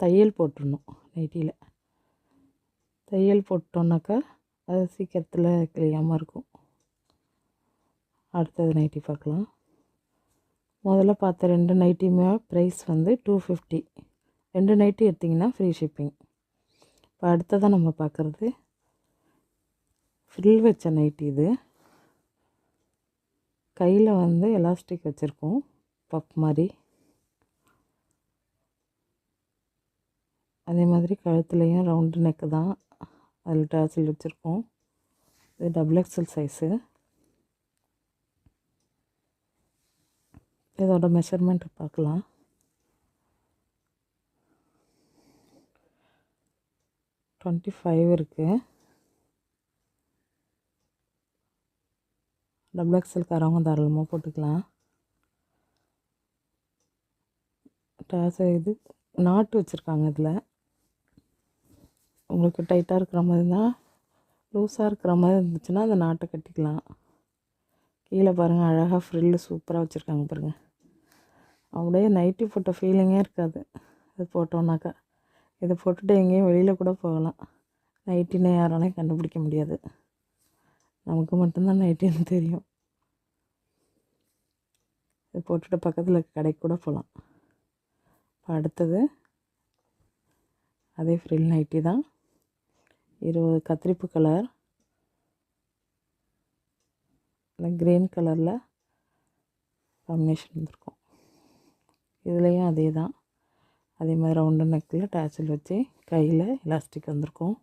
தையல் போட்டுடணும். நைட்டியில் தையல் போட்டோன்னாக்கா அது சீக்கிரத்தில் கிழியாமல் இருக்கும். அடுத்தது நைட்டி பார்க்கலாம். முதல்ல பார்த்த 2 நைட்டியுமே ப்ரைஸ் வந்து 250. 2 நைட்டி எடுத்திங்கன்னா ஃப்ரீ ஷிப்பிங். இப்போ அடுத்ததான் நம்ம பார்க்குறது ஃப்ரில் வச்ச நைட்டி. இது கையில் வந்து எலாஸ்டிக் வச்சுருக்கோம், பப் மாதிரி. அதே மாதிரி கழுத்துலேயும் ரவுண்டு நெக்கு தான், அதில் டாசில் வச்சுருக்கோம். இது XXL சைஸு. இதோட மெஷர்மெண்ட் பார்க்கலாம். 25 இருக்குது. XXLக்காரவங்க தாராளமாக போட்டுக்கலாம். இது நாட்டு வச்சுருக்காங்க. இதில் உங்களுக்கு டைட்டாக இருக்கிற மாதிரி தான், லூஸாக இருக்கிற மாதிரி இருந்துச்சுன்னா அந்த நாட்டை கட்டிக்கலாம். கீழே பாருங்கள், அழகாக ஃப்ரில்லு சூப்பராக வச்சுருக்காங்க பாருங்கள். அப்படியே நைட்டி போட்ட ஃபீலிங்கே இருக்காது இது போட்டோன்னாக்கா. இதை போட்டுட்டு எங்கேயும் வெளியில் கூட போகலாம். நைட்டின்னு யாராலையும் கண்டுபிடிக்க முடியாது. நமக்கு மட்டும்தான் நைட்டின்னு தெரியும். இது போட்டுட்டு பக்கத்தில் கடைக்கு கூட போகலாம். இப்போ அடுத்தது அதே ஃப்ரில் நைட்டி தான். 20 கத்திரிப்பு கலர், இல்லை க்ரீன் கலரில் காம்பினேஷன் வந்துருக்கும். இதுலேயும் அதே தான், அதே மாதிரி ரவுண்டு நெக்கில் டாச்சில் வச்சு கையில் எலாஸ்டிக் வந்திருக்கும்.